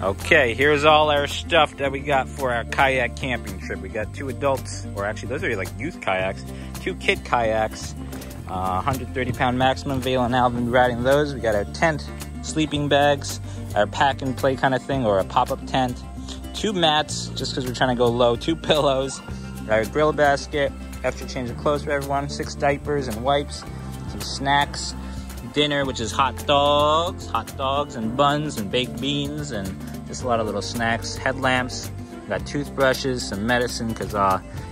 Okay, here's all our stuff that we got for our kayak camping trip. We got 2 adults, or actually those are like youth kayaks, 2 kid kayaks, 130-pound maximum. Vale and Alvin riding those. We got our tent, sleeping bags, our pack and play kind of thing, or a pop-up tent, 2 mats, just because we're trying to go low, 2 pillows, our grill basket, extra change of clothes for everyone, 6 diapers and wipes, some snacks, dinner, which is hot dogs and buns and baked beans and just a lot of little snacks, headlamps. We got toothbrushes, some medicine because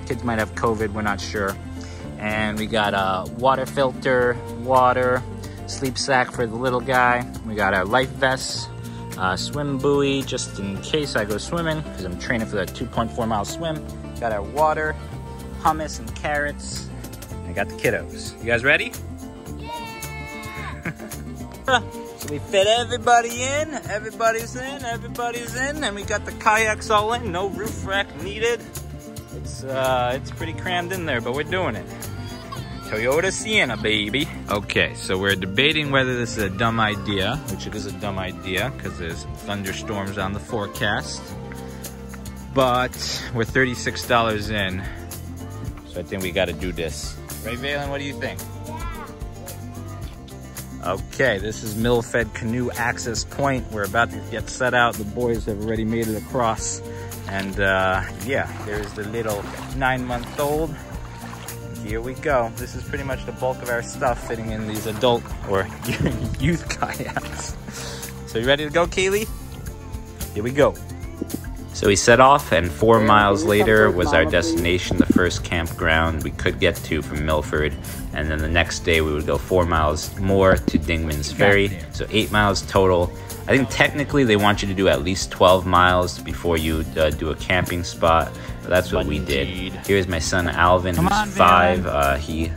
kids might have COVID, we're not sure. And we got a water filter, water, sleep sack for the little guy. We got our life vests, swim buoy just in case I go swimming because I'm training for that 2.4 mile swim. Got our water, hummus and carrots. I got the kiddos. You guys ready? So we fit everybody in, everybody's in, and we got the kayaks all in, no roof rack needed. It's pretty crammed in there, but we're doing it. Toyota Sienna, baby. Okay, so we're debating whether this is a dumb idea, which it is a dumb idea because there's thunderstorms on the forecast. But we're $36 in, so I think we got to do this. Right, Valen, what do you think? Okay, this is Milford Canoe Access Point. We're about to get set out. The boys have already made it across. And yeah, there's the little 9-month-old. Here we go. This is pretty much the bulk of our stuff fitting in these adult or youth kayaks. So you ready to go, Kaylee? Here we go. So we set off, and 4 miles later was our destination, the first campground we could get to from Milford. And then the next day we would go 4 miles more to Dingmans Ferry. So 8 miles total. I think technically they want you to do at least 12 miles before you do a camping spot. But that's what we did. Here's my son Alvin, who's 5. He,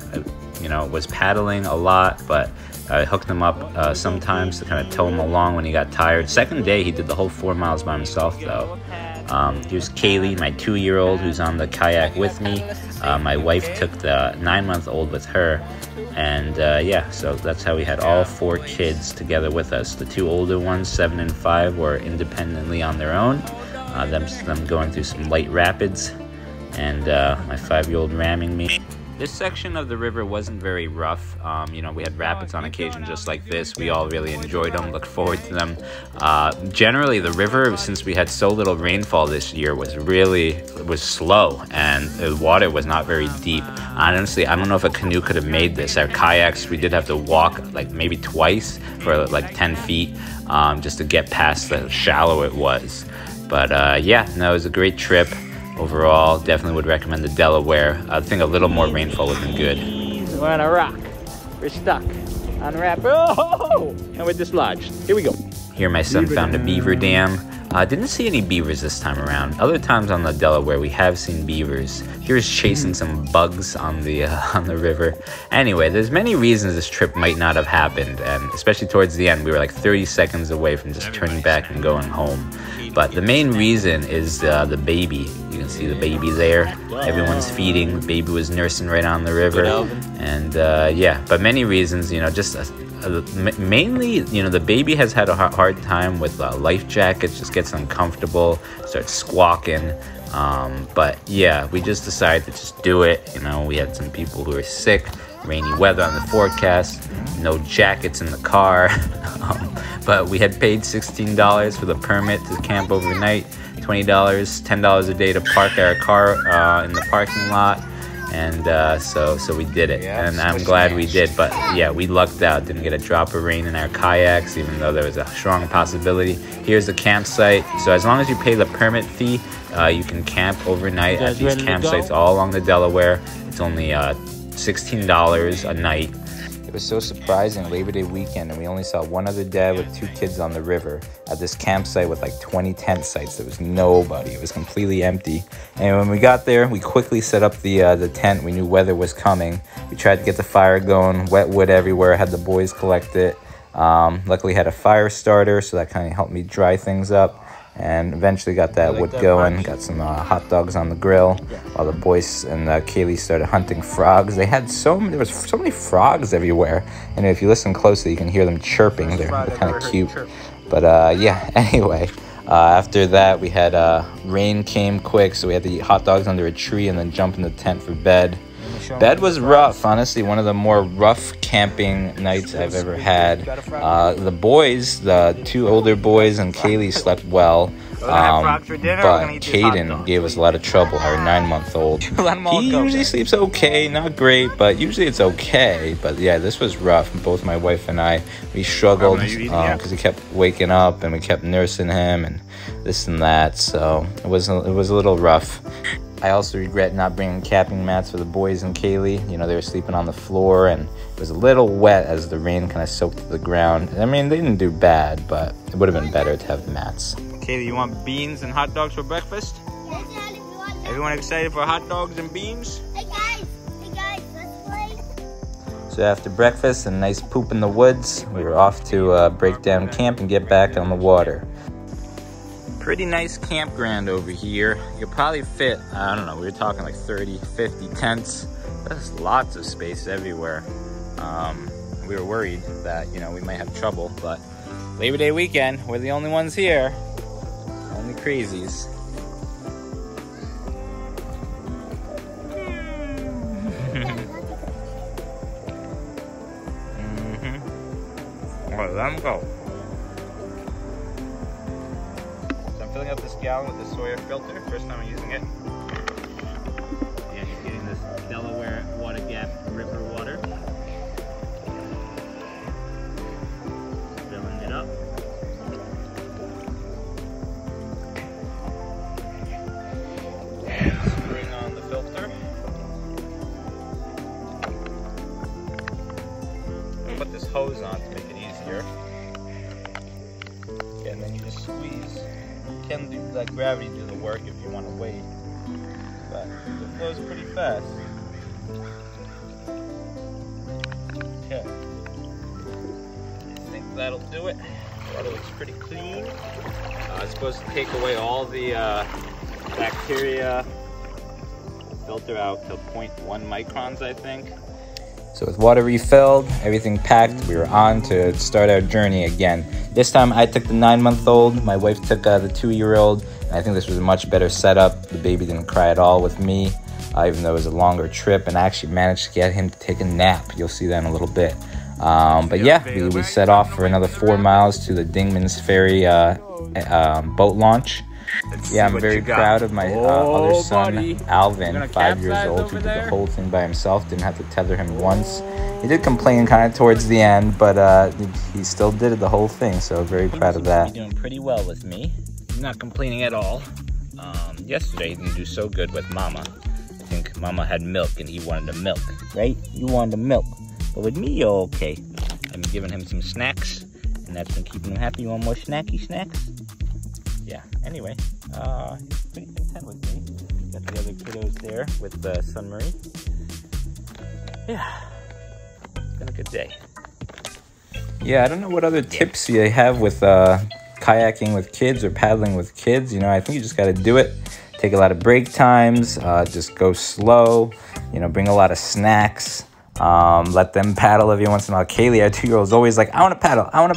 was paddling a lot, but I hooked him up sometimes to kind of tow him along when he got tired. Second day, he did the whole 4 miles by himself, though. Here's Kaylee, my 2-year-old, who's on the kayak with me. My wife took the 9-month-old with her. And yeah, so that's how we had all 4 kids together with us. The 2 older ones, 7 and 5, were independently on their own. Them going through some light rapids. And my 5-year-old ramming me. This section of the river wasn't very rough. We had rapids on occasion just like this. We all really enjoyed them, looked forward to them. Generally, the river, since we had so little rainfall this year, was slow, and the water was not very deep. Honestly, I don't know if a canoe could have made this. Our kayaks, we did have to walk like maybe twice for like 10 feet just to get past how shallow it was. But yeah, no, it was a great trip. Overall, definitely would recommend the Delaware. I think a little more rainfall would have been good. We're on a rock. We're stuck on a rapid. Oh! And we're dislodged. Here we go. Here my son found a beaver dam. Didn't see any beavers this time around. Other times on the Delaware, we have seen beavers. Here's chasing some bugs on the river. Anyway, there's many reasons this trip might not have happened, and especially towards the end, we were like 30 seconds away from just turning back and going home. But the main reason is the baby. You can see the baby there. Everyone's feeding. The baby was nursing right on the river. And yeah, but many reasons, mainly, the baby has had a hard time with life jackets, just gets uncomfortable, starts squawking. But yeah, we just decided to just do it. We had some people who were sick, rainy weather on the forecast, no jackets in the car. But we had paid $16 for the permit to camp overnight, $20, $10 a day to park our car in the parking lot. And so we did it, and I'm glad we did. But yeah, we lucked out, didn't get a drop of rain in our kayaks, even though there was a strong possibility. Here's the campsite. So as long as you pay the permit fee, you can camp overnight at these campsites all along the Delaware. It's only $16 a night. It was so surprising, Labor Day weekend, and we only saw one other dad with 2 kids on the river at this campsite with like 20 tent sites. There was nobody. It was completely empty. And when we got there, we quickly set up the tent. We knew weather was coming. We tried to get the fire going, wet wood everywhere, had the boys collect it. Luckily had a fire starter, so that kind of helped me dry things up. And eventually got that wood going, got some hot dogs on the grill while the boys and Kaylee started hunting frogs. There was so many frogs everywhere. And if you listen closely, you can hear them chirping. They're kind of cute. But yeah, anyway, After that, we had rain came quick, so we had to eat hot dogs under a tree and then jump in the tent for bed. Bed was rough, honestly, one of the more rough camping nights I've ever had. The boys, the 2 older boys and Kaylee slept well, but Caden gave us a lot of trouble, our 9-month-old. He usually sleeps okay, not great, but usually it's okay. But yeah, this was rough. Both my wife and I, we struggled because he kept waking up and we kept nursing him and this and that, so it was a little rough. I also regret not bringing camping mats for the boys and Kaylee. You know, they were sleeping on the floor and it was a little wet as the rain kind of soaked to the ground. I mean, they didn't do bad, but it would have been better to have mats. Kaylee, you want beans and hot dogs for breakfast? Yes, Dad, if you want that. Everyone excited for hot dogs and beans? Hey guys, let's play. So after breakfast and a nice poop in the woods, we were off to break down camp and get back on the water. Pretty nice campground over here. You could probably fit, I don't know, we were talking like 30, 50 tents. There's lots of space everywhere. We were worried that, you know, we might have trouble, but Labor Day weekend, we're the only ones here. Only crazies. All right, let them go. Filling up this gallon with the Sawyer filter. First time I'm using it. Yeah, just getting this Delaware River water. Filling it up. And screwing on the filter. I'll put this hose on to make it easier. Okay, and then you just squeeze. You can let gravity do the work if you want to wait, but it flows pretty fast. Okay, I think that'll do it. Water looks pretty clean. It's supposed to take away all the bacteria. Filter out to 0.1 microns, I think. So with water refilled, everything packed, we were on to start our journey again. This time I took the 9-month-old, my wife took the 2-year-old, and I think this was a much better setup. The baby didn't cry at all with me, even though it was a longer trip, and I actually managed to get him to take a nap. You'll see that in a little bit. But yeah, we set off for another 4 miles to the Dingmans Ferry boat launch. Yeah, I'm very proud of my other son, Alvin, 5 years old, who did the whole thing by himself. Didn't have to tether him once. He did complain kind of towards the end, but he still did it the whole thing, so very proud of that. He's doing pretty well with me. He's not complaining at all. Yesterday, he didn't do so good with Mama. I think Mama had milk and he wanted the milk, right? You wanted the milk. But with me, you're okay. I'm giving him some snacks, and that's been keeping him happy. You want more snacky snacks? Yeah, anyway, he's pretty content with me. Got the other kiddos there with Sun Marie. Yeah, it's been a good day. Yeah, I don't know what other tips you have with kayaking with kids or paddling with kids. You know, I think you just got to do it. Take a lot of break times, just go slow, you know, bring a lot of snacks. Let them paddle every once in a while. Kaylee, our 2-year-old, is always like, I want to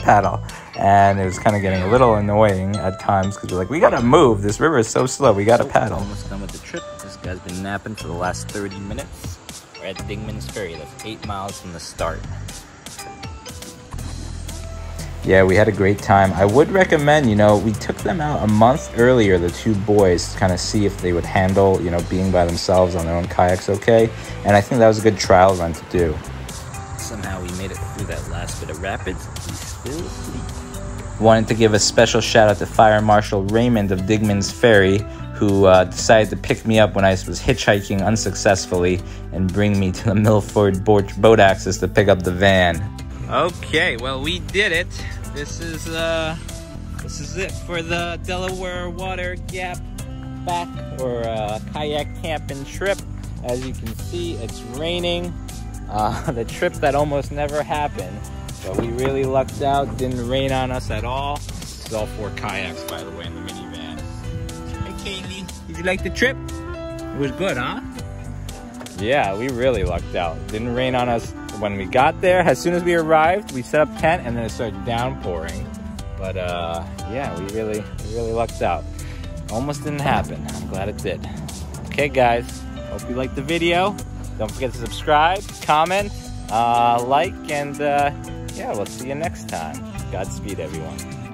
paddle. And it was kind of getting a little annoying at times because we're like, we got to move. This river is so slow. We got to paddle. Almost done with the trip. This guy's been napping for the last 30 minutes. We're at Dingmans Ferry. That's 8 miles from the start. Yeah, we had a great time. I would recommend, you know, we took them out a month earlier, the 2 boys, to kind of see if they would handle, you know, being by themselves on their own kayaks okay. And I think that was a good trial run to do. Somehow we made it through that last bit of rapids. We still sleep. Wanted to give a special shout out to Fire Marshal Raymond of Dingmans Ferry, who decided to pick me up when I was hitchhiking unsuccessfully and bring me to the Milford boat access to pick up the van. Okay, well, we did it. This is it for the Delaware Water Gap back or kayak camping trip. As you can see, it's raining. The trip that almost never happened, but we really lucked out. Didn't rain on us at all. This is all 4 kayaks, by the way, in the minivan. Hey, Kaylee, did you like the trip? It was good, huh? Yeah, we really lucked out. Didn't rain on us when we got there. As soon as we arrived, we set up tent and then it started downpouring. But yeah, we really lucked out. Almost didn't happen. I'm glad it did. Okay, guys. Hope you liked the video. Don't forget to subscribe, comment, like, and yeah, we'll see you next time. Godspeed, everyone.